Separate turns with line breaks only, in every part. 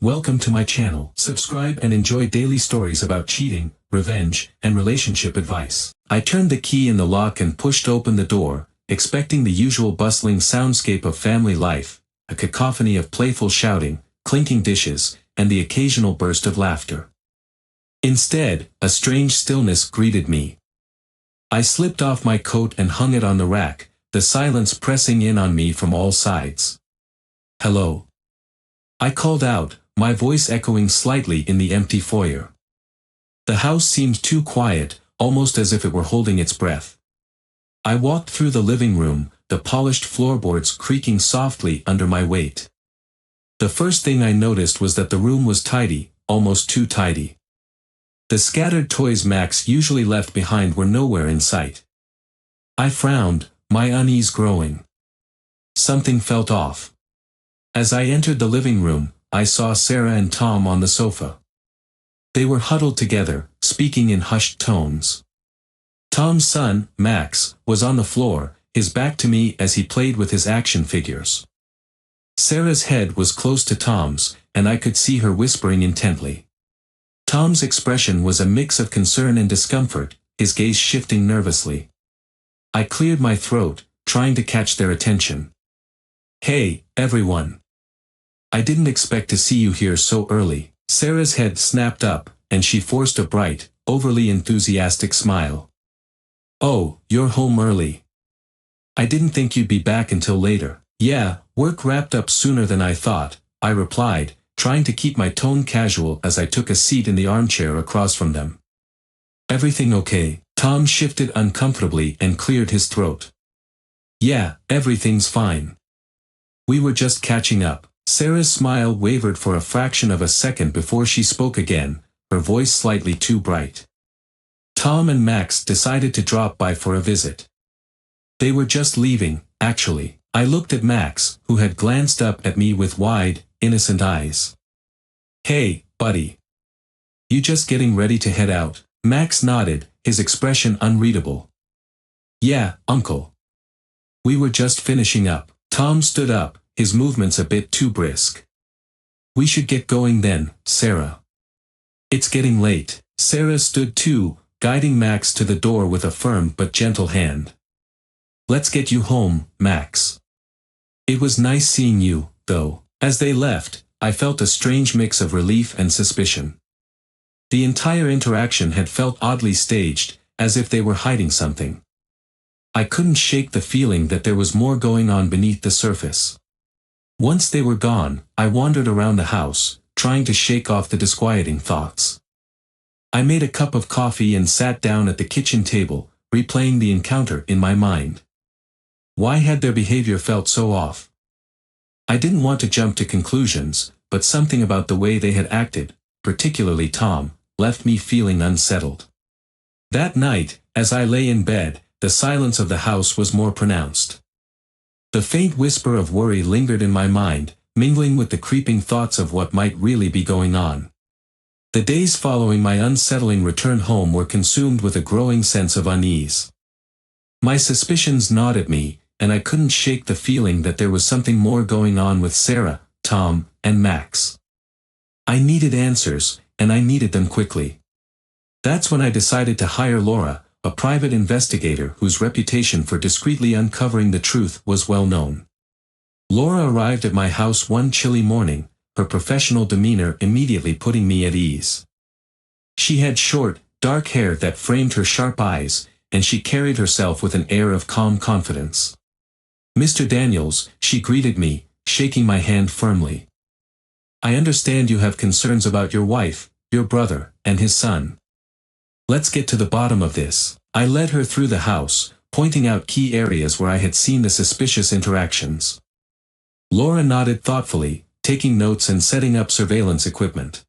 Welcome to my channel. Subscribe and enjoy daily stories about cheating, revenge, and relationship advice. I turned the key in the lock and pushed open the door, expecting the usual bustling soundscape of family life, a cacophony of playful shouting, clinking dishes, and the occasional burst of laughter. Instead, a strange stillness greeted me. I slipped off my coat and hung it on the rack, the silence pressing in on me from all sides. "Hello?" I called out, my voice echoing slightly in the empty foyer. The house seemed too quiet, almost as if it were holding its breath. I walked through the living room, the polished floorboards creaking softly under my weight. The first thing I noticed was that the room was tidy, almost too tidy. The scattered toys Max usually left behind were nowhere in sight. I frowned, my unease growing. Something felt off. As I entered the living room, I saw Sarah and Tom on the sofa. They were huddled together, speaking in hushed tones. Tom's son, Max, was on the floor, his back to me as he played with his action figures. Sarah's head was close to Tom's, and I could see her whispering intently. Tom's expression was a mix of concern and discomfort, his gaze shifting nervously. I cleared my throat, trying to catch their attention. "Hey, everyone. I didn't expect to see you here so early." Sarah's head snapped up, and she forced a bright, overly enthusiastic smile. "Oh, you're home early. I didn't think you'd be back until later." "Yeah, work wrapped up sooner than I thought," I replied, trying to keep my tone casual as I took a seat in the armchair across from them. "Everything okay?" Tom shifted uncomfortably and cleared his throat. "Yeah, everything's fine. We were just catching up." Sarah's smile wavered for a fraction of a second before she spoke again, her voice slightly too bright. "Tom and Max decided to drop by for a visit. They were just leaving, actually." I looked at Max, who had glanced up at me with wide, innocent eyes. "Hey, buddy. You just getting ready to head out?" Max nodded, his expression unreadable. "Yeah, Uncle. We were just finishing up." Tom stood up, his movements a bit too brisk. "We should get going then, Sarah. It's getting late." Sarah stood too, guiding Max to the door with a firm but gentle hand. "Let's get you home, Max. It was nice seeing you, though." As they left, I felt a strange mix of relief and suspicion. The entire interaction had felt oddly staged, as if they were hiding something. I couldn't shake the feeling that there was more going on beneath the surface. Once they were gone, I wandered around the house, trying to shake off the disquieting thoughts. I made a cup of coffee and sat down at the kitchen table, replaying the encounter in my mind. Why had their behavior felt so off? I didn't want to jump to conclusions, but something about the way they had acted, particularly Tom, left me feeling unsettled. That night, as I lay in bed, the silence of the house was more pronounced. The faint whisper of worry lingered in my mind, mingling with the creeping thoughts of what might really be going on. The days following my unsettling return home were consumed with a growing sense of unease. My suspicions gnawed at me, and I couldn't shake the feeling that there was something more going on with Sarah, Tom, and Max. I needed answers, and I needed them quickly. That's when I decided to hire Laura, a private investigator whose reputation for discreetly uncovering the truth was well known. Laura arrived at my house one chilly morning, her professional demeanor immediately putting me at ease. She had short, dark hair that framed her sharp eyes, and she carried herself with an air of calm confidence. "Mr. Daniels," she greeted me, shaking my hand firmly. "I understand you have concerns about your wife, your brother, and his son. Let's get to the bottom of this." I led her through the house, pointing out key areas where I had seen the suspicious interactions. Laura nodded thoughtfully, taking notes and setting up surveillance equipment.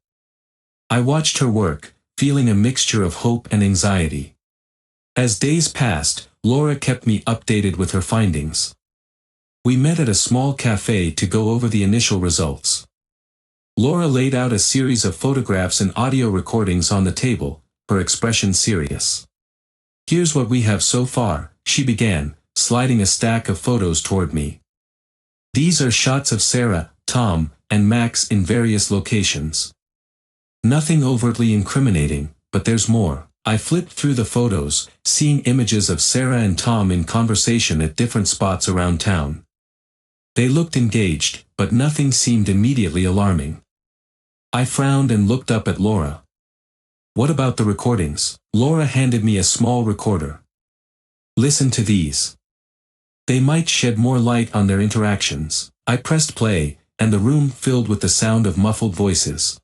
I watched her work, feeling a mixture of hope and anxiety. As days passed, Laura kept me updated with her findings. We met at a small cafe to go over the initial results. Laura laid out a series of photographs and audio recordings on the table, her expression serious. "Here's what we have so far," she began, sliding a stack of photos toward me. "These are shots of Sarah, Tom, and Max in various locations. Nothing overtly incriminating, but there's more. I flipped through the photos, seeing images of Sarah and Tom in conversation at different spots around town. They looked engaged, but nothing seemed immediately alarming. I frowned and looked up at Laura. "What about the recordings?" Laura handed me a small recorder. "Listen to these. They might shed more light on their interactions." I pressed play, and the room filled with the sound of muffled voices.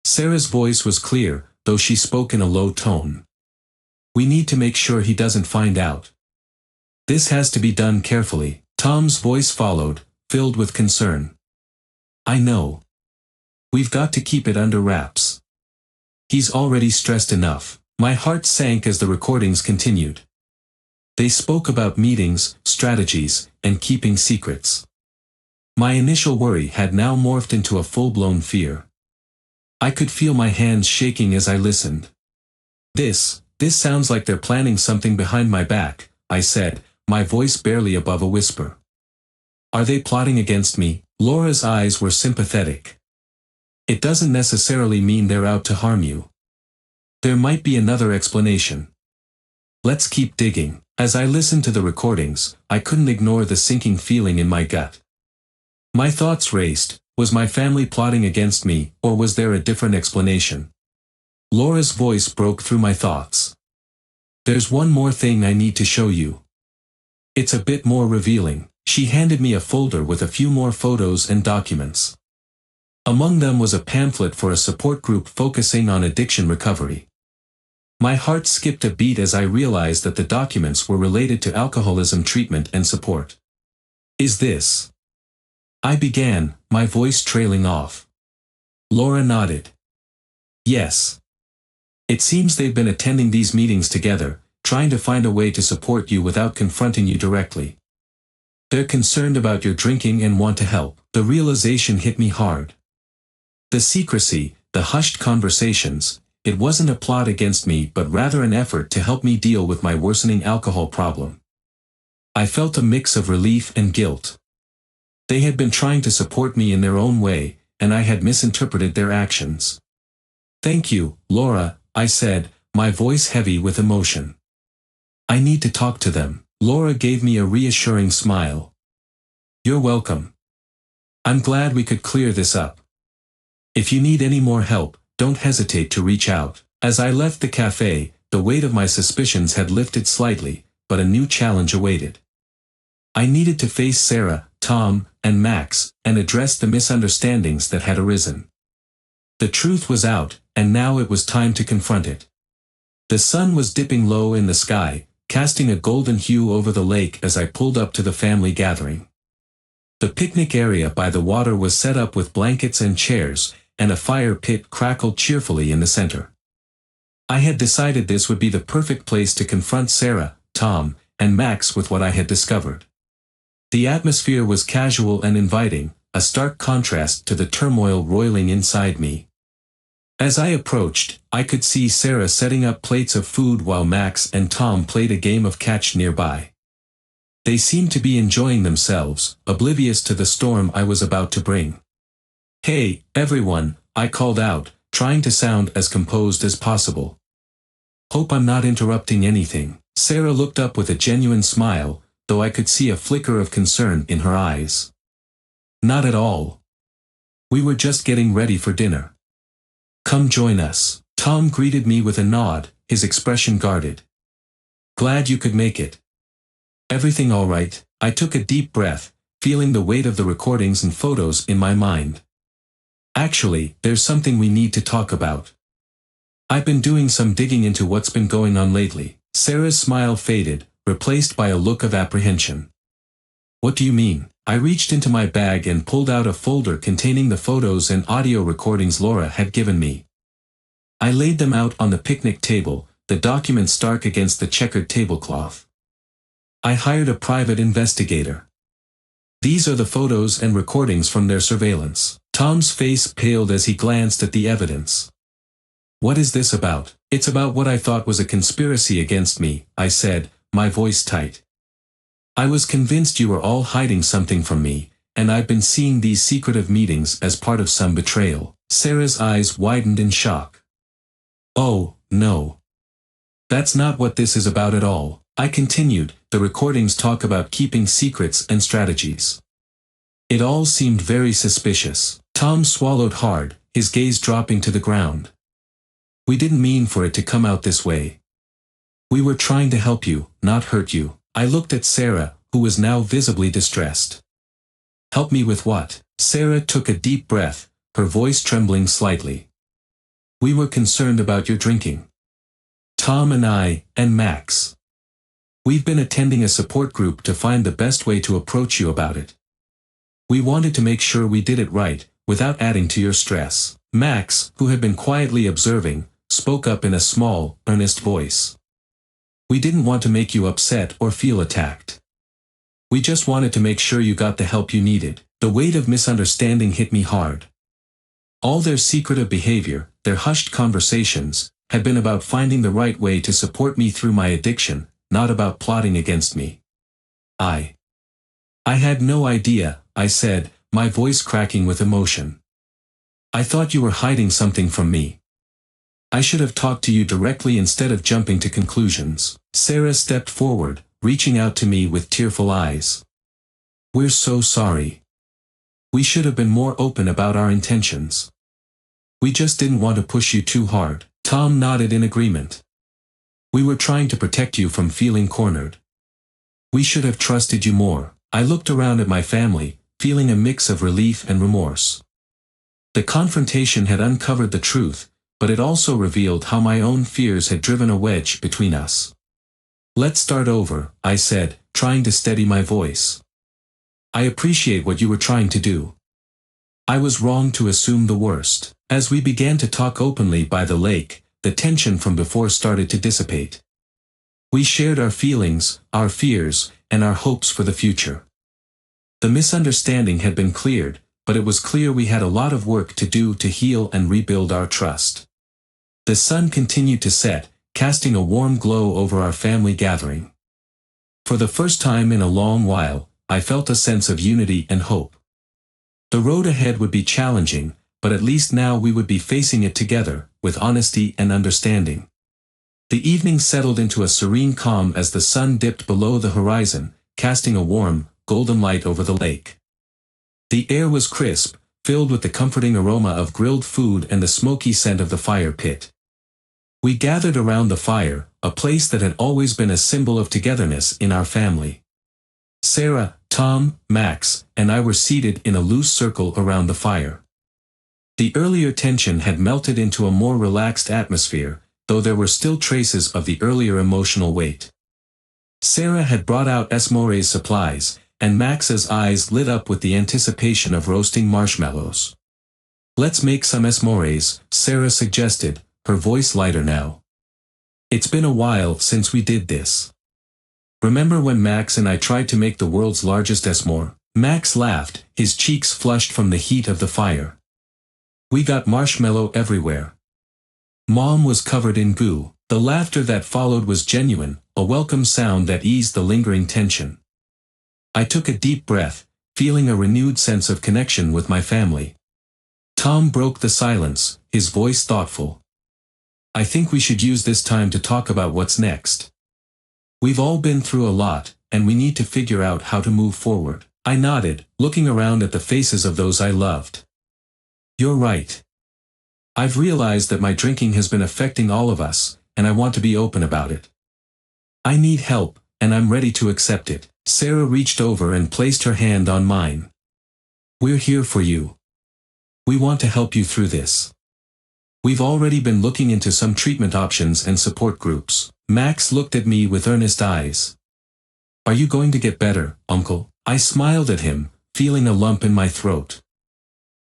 Sarah's voice was clear, though she spoke in a low tone. "We need to make sure he doesn't find out. This has to be done carefully." Tom's voice followed, filled with concern. "I know. We've got to keep it under wraps. He's already stressed enough." My heart sank as the recordings continued. They spoke about meetings, strategies, and keeping secrets. My initial worry had now morphed into a full-blown fear. I could feel my hands shaking as I listened. This sounds like they're planning something behind my back," I said, my voice barely above a whisper. "Are they plotting against me?" Laura's eyes were sympathetic. "It doesn't necessarily mean they're out to harm you. There might be another explanation. Let's keep digging." As I listened to the recordings, I couldn't ignore the sinking feeling in my gut. My thoughts raced. Was my family plotting against me, or was there a different explanation? Laura's voice broke through my thoughts. "There's one more thing I need to show you. It's a bit more revealing." She handed me a folder with a few more photos and documents. Among them was a pamphlet for a support group focusing on addiction recovery. My heart skipped a beat as I realized that the documents were related to alcoholism treatment and support. "Is this?" I began, my voice trailing off. Laura nodded. "Yes. It seems they've been attending these meetings together, trying to find a way to support you without confronting you directly. They're concerned about your drinking and want to help." The realization hit me hard. The secrecy, the hushed conversations, it wasn't a plot against me but rather an effort to help me deal with my worsening alcohol problem. I felt a mix of relief and guilt. They had been trying to support me in their own way, and I had misinterpreted their actions. "Thank you, Laura," I said, my voice heavy with emotion. "I need to talk to them." Laura gave me a reassuring smile. "You're welcome. I'm glad we could clear this up. If you need any more help, don't hesitate to reach out." As I left the cafe, the weight of my suspicions had lifted slightly, but a new challenge awaited. I needed to face Sarah, Tom, and Max, and address the misunderstandings that had arisen. The truth was out, and now it was time to confront it. The sun was dipping low in the sky, casting a golden hue over the lake as I pulled up to the family gathering. The picnic area by the water was set up with blankets and chairs, and a fire pit crackled cheerfully in the center. I had decided this would be the perfect place to confront Sarah, Tom, and Max with what I had discovered. The atmosphere was casual and inviting, a stark contrast to the turmoil roiling inside me. As I approached, I could see Sarah setting up plates of food while Max and Tom played a game of catch nearby. They seemed to be enjoying themselves, oblivious to the storm I was about to bring. "Hey, everyone," I called out, trying to sound as composed as possible. "Hope I'm not interrupting anything." Sarah looked up with a genuine smile, though I could see a flicker of concern in her eyes. "Not at all. We were just getting ready for dinner. Come join us." Tom greeted me with a nod, his expression guarded. "Glad you could make it. Everything all right?" I took a deep breath, feeling the weight of the recordings and photos in my mind. "Actually, there's something we need to talk about. I've been doing some digging into what's been going on lately." Sarah's smile faded, replaced by a look of apprehension. "What do you mean?" I reached into my bag and pulled out a folder containing the photos and audio recordings Laura had given me. I laid them out on the picnic table, the documents stark against the checkered tablecloth. "I hired a private investigator. These are the photos and recordings from their surveillance." Tom's face paled as he glanced at the evidence. "What is this about?" "It's about what I thought was a conspiracy against me," I said, my voice tight. "I was convinced you were all hiding something from me, and I've been seeing these secretive meetings as part of some betrayal. Sarah's eyes widened in shock. Oh, no. That's not what this is about at all. I continued, the recordings talk about keeping secrets and strategies. It all seemed very suspicious. Tom swallowed hard, his gaze dropping to the ground. We didn't mean for it to come out this way. We were trying to help you, not hurt you. I looked at Sarah, who was now visibly distressed. Help me with what? Sarah took a deep breath, her voice trembling slightly. We were concerned about your drinking. Tom and I, and Max. We've been attending a support group to find the best way to approach you about it. We wanted to make sure we did it right, without adding to your stress. Max, who had been quietly observing, spoke up in a small, earnest voice. We didn't want to make you upset or feel attacked. We just wanted to make sure you got the help you needed. The weight of misunderstanding hit me hard. All their secretive behavior, their hushed conversations, had been about finding the right way to support me through my addiction, not about plotting against me. I had no idea, I said, my voice cracking with emotion. I thought you were hiding something from me. I should have talked to you directly instead of jumping to conclusions. Sarah stepped forward, reaching out to me with tearful eyes. We're so sorry. We should have been more open about our intentions. We just didn't want to push you too hard. Tom nodded in agreement. We were trying to protect you from feeling cornered. We should have trusted you more. I looked around at my family, feeling a mix of relief and remorse. The confrontation had uncovered the truth, but it also revealed how my own fears had driven a wedge between us. Let's start over, I said, trying to steady my voice. I appreciate what you were trying to do. I was wrong to assume the worst. As we began to talk openly by the lake, the tension from before started to dissipate. We shared our feelings, our fears, and our hopes for the future. The misunderstanding had been cleared, but it was clear we had a lot of work to do to heal and rebuild our trust. The sun continued to set, casting a warm glow over our family gathering. For the first time in a long while, I felt a sense of unity and hope. The road ahead would be challenging, but at least now we would be facing it together, with honesty and understanding. The evening settled into a serene calm as the sun dipped below the horizon, casting a warm, golden light over the lake. The air was crisp, filled with the comforting aroma of grilled food and the smoky scent of the fire pit. We gathered around the fire, a place that had always been a symbol of togetherness in our family. Sarah, Tom, Max, and I were seated in a loose circle around the fire. The earlier tension had melted into a more relaxed atmosphere, though there were still traces of the earlier emotional weight. Sarah had brought out Esmore's supplies, and Max's eyes lit up with the anticipation of roasting marshmallows. Let's make some Esmores, Sarah suggested, her voice lighter now. It's been a while since we did this. Remember when Max and I tried to make the world's largest Esmore? Max laughed, his cheeks flushed from the heat of the fire. We got marshmallow everywhere. Mom was covered in goo. The laughter that followed was genuine, a welcome sound that eased the lingering tension. I took a deep breath, feeling a renewed sense of connection with my family. Tom broke the silence, his voice thoughtful. I think we should use this time to talk about what's next. We've all been through a lot, and we need to figure out how to move forward. I nodded, looking around at the faces of those I loved. You're right. I've realized that my drinking has been affecting all of us, and I want to be open about it. I need help, and I'm ready to accept it. Sarah reached over and placed her hand on mine. We're here for you. We want to help you through this. We've already been looking into some treatment options and support groups. Max looked at me with earnest eyes. Are you going to get better, Uncle? I smiled at him, feeling a lump in my throat.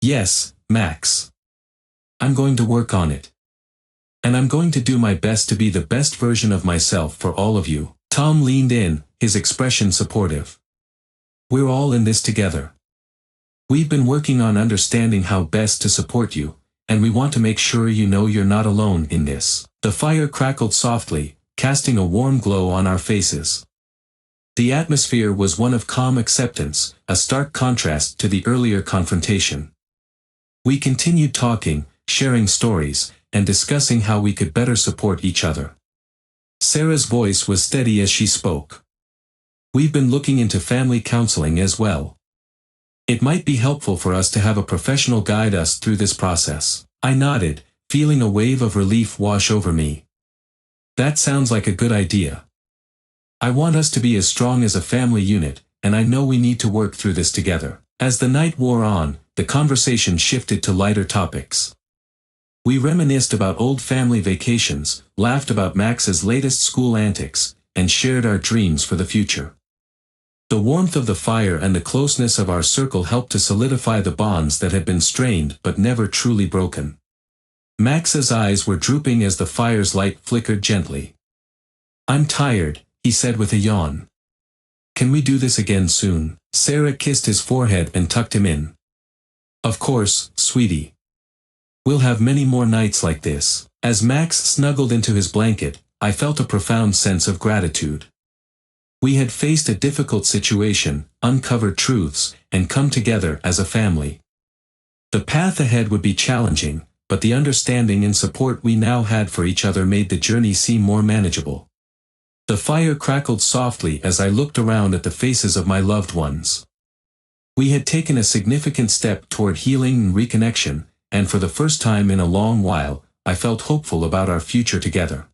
Yes, Max. I'm going to work on it. And I'm going to do my best to be the best version of myself for all of you. Tom leaned in, his expression supportive. We're all in this together. We've been working on understanding how best to support you, and we want to make sure you know you're not alone in this. The fire crackled softly, casting a warm glow on our faces. The atmosphere was one of calm acceptance, a stark contrast to the earlier confrontation. We continued talking, sharing stories, and discussing how we could better support each other. Sarah's voice was steady as she spoke. We've been looking into family counseling as well. It might be helpful for us to have a professional guide us through this process. I nodded, feeling a wave of relief wash over me. That sounds like a good idea. I want us to be as strong as a family unit, and I know we need to work through this together. As the night wore on, the conversation shifted to lighter topics. We reminisced about old family vacations, laughed about Max's latest school antics, and shared our dreams for the future. The warmth of the fire and the closeness of our circle helped to solidify the bonds that had been strained but never truly broken. Max's eyes were drooping as the fire's light flickered gently. "I'm tired," he said with a yawn. "Can we do this again soon?" Sarah kissed his forehead and tucked him in. "Of course, sweetie. We'll have many more nights like this." As Max snuggled into his blanket, I felt a profound sense of gratitude. We had faced a difficult situation, uncovered truths, and come together as a family. The path ahead would be challenging, but the understanding and support we now had for each other made the journey seem more manageable. The fire crackled softly as I looked around at the faces of my loved ones. We had taken a significant step toward healing and reconnection, and for the first time in a long while, I felt hopeful about our future together.